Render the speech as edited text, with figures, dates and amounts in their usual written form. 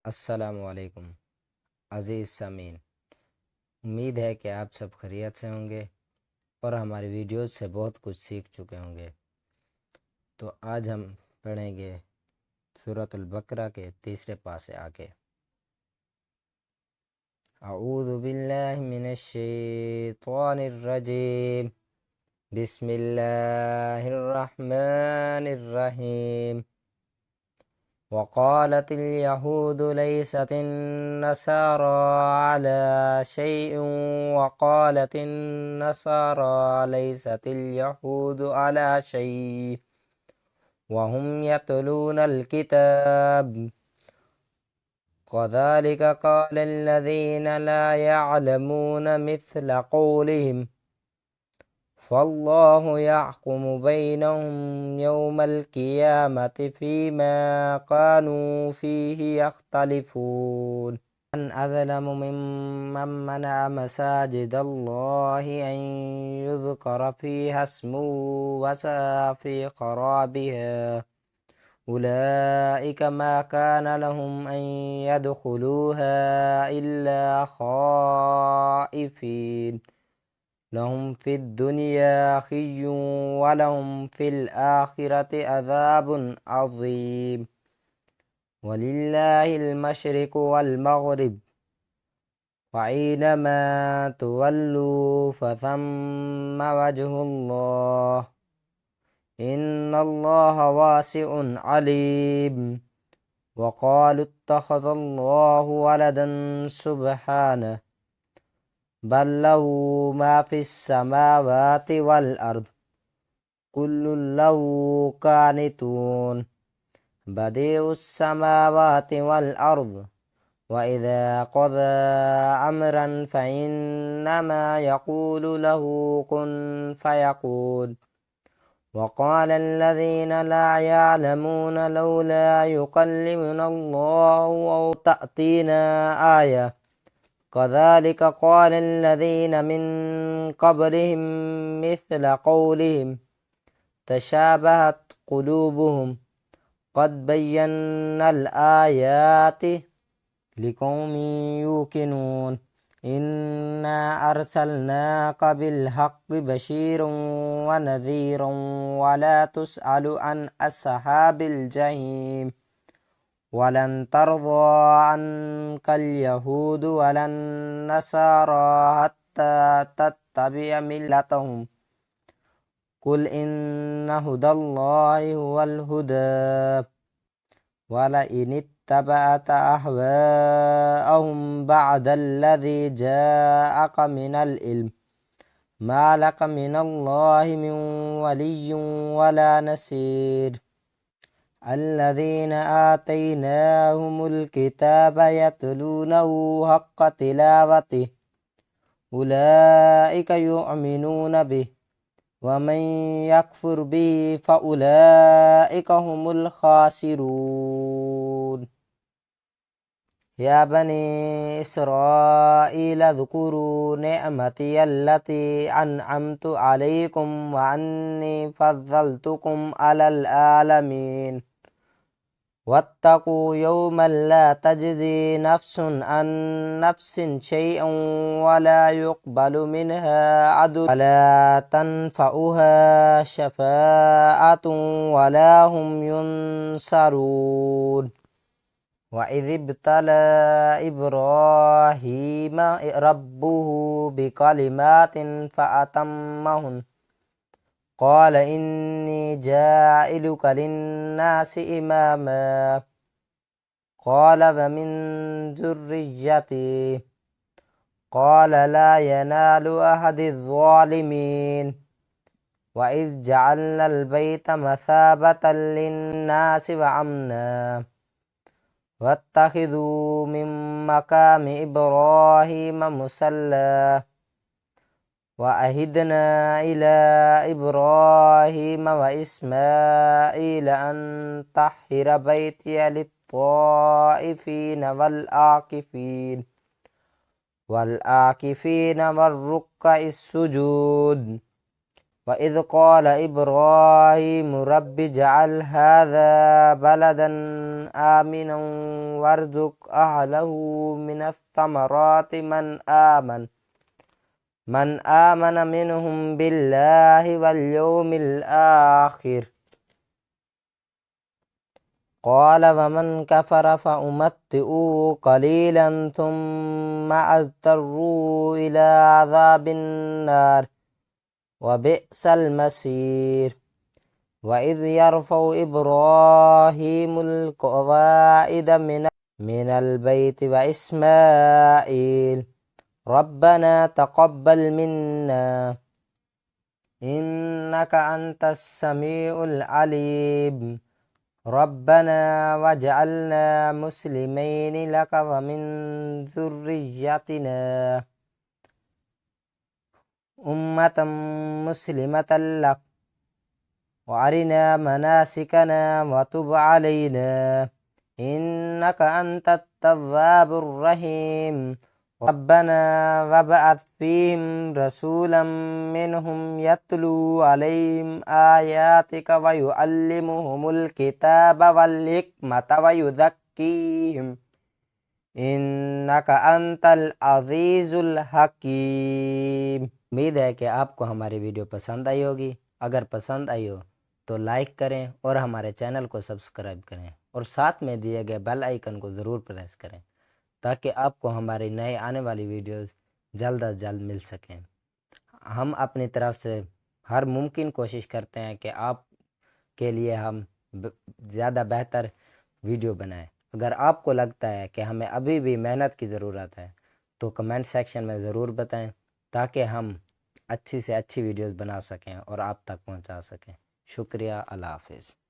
अस्सलामुअलैकुम अज़ीज़ सामीन। उम्मीद है कि आप सब खैरियत से होंगे और हमारी वीडियोस से बहुत कुछ सीख चुके होंगे। तो आज हम पढ़ेंगे सूरतुल बकरा के तीसरे पासे आके। अऊज़ु बिल्लाहि मिनश शैतानिर रजीम। बिस्मिल्लाहिर रहमानिर रहीम। وقالت اليهود ليست النصارى على شيء وقالت النصارى ليست اليهود على شيء وهم يتلون الكتاب كذلك قال الذين لا يعلمون مثل قولهم فالله يحكم بينهم يوم القيامة فيما كانوا فيه يختلفون من أظلم ممن منع مساجد الله أن يذكر فيها اسمه وسعى في خرابها أولئك ما كان لهم أن يدخلوها إلا خائفين لهم في الدنيا خزي ولهم في الآخرة عذاب عظيم ولله المشرق والمغرب وأينما تولوا فثم وجه الله إن الله واسع عليم وقالوا اتخذ الله ولدا سبحانه بل له ما في السماوات والأرض كل له قانتون بديع السماوات والأرض وإذا قضى أمرا فإنما يقول له كن فيكون وقال الذين لا يعلمون لولا يكلمنا الله أو تأتينا آية كذلك قال الذين من قبلهم مثل قولهم تشابهت قلوبهم قد بينا الآيات لقوم يوقنون إنا أرسلناك بالحق بشيرا ونذيرا ولا تسأل عن أصحاب الجحيم ولن ترضى عنك اليهود ولا النصارى حتى تتبع ملتهم قل إن هدى الله هو الهدى ولئن اتبعت أهواءهم بعد الذي جاءك من العلم ما لك من الله من ولي ولا نصير الذين آتيناهم الكتاب يتلونه حق تلاوته أولئك يؤمنون به ومن يكفر به فأولئك هم الخاسرون يا بني إسرائيل اذكروا نعمتي التي أنعمت عليكم وأني فضلتكم على العالمين واتقوا يوما لا تجزي نفس عن نفس شيئا ولا يقبل منها عدل ولا تنفعها شفاعة ولا هم ينصرون وإذ ابتلى إبراهيم ربه بكلمات فأتمهن قال إني جاعلك للناس إماما قال ومن ذريتي قال لا ينال أحد الظالمين وإذ جعلنا البيت مثابة للناس وأمنا واتخذوا من مقام إبراهيم مصلى وأهدنا إلى إبراهيم وإسماعيل أن طهر بيتي للطائفين والعاكفين والركع السجود वइज़ क़ाल इब्राहीम रब्बि जअल हाज़ा बलदन आमिनन वरज़ुक़ अहलहू मिनस समराति मन आमन मिनहुम बिल्लाहि वल यौमिल आखिर क़ाल वमन कफ़र फ़उमत्तिउहु क़लीलन थुम्मा अज़्तर्रूहु इला अज़ाबिन नार वबिअसल मसीर वइज़ यरफ़उ इब्राहीमुल क़वाइद मिनल बैति व इस्माईल रब्बना तक़ब्बल मिन्ना इन्नका अंतस समीउल अलीम रब्बना वजअलना मुस्लिमैनि लक व मिन ज़ुर्रिय्यतिना उम्मतम मुस्लिमतन लक व अरिना मनासिकना व तुब अलैना इन्नका अंतत तव्वाबुर रहीम रब्बना वबअथ फ़ीहिम रसूलन मिनहुम यतलू अलैहिम आयातिक व युअल्लिमुहुमुल किताब वल हिकमत व युज़क्कीहिम इन्नका अंतल अज़ीज़ुल हकीम। उम्मीद है कि आपको हमारी वीडियो पसंद आई होगी। अगर पसंद आई हो तो लाइक करें और हमारे चैनल को सब्सक्राइब करें और साथ में दिए गए बेल आइकन को ज़रूर प्रेस करें ताकि आपको हमारी नए आने वाली वीडियोस जल्द अज जल्द मिल सकें। हम अपनी तरफ से हर मुमकिन कोशिश करते हैं कि आप के लिए हम ज़्यादा बेहतर वीडियो बनाएं। अगर आपको लगता है कि हमें अभी भी मेहनत की ज़रूरत है तो कमेंट सेक्शन में ज़रूर बताएं ताकि हम अच्छी से अच्छी वीडियोस बना सकें और आप तक पहुंचा सकें। शुक्रिया। अल्लाह हाफ़िज़।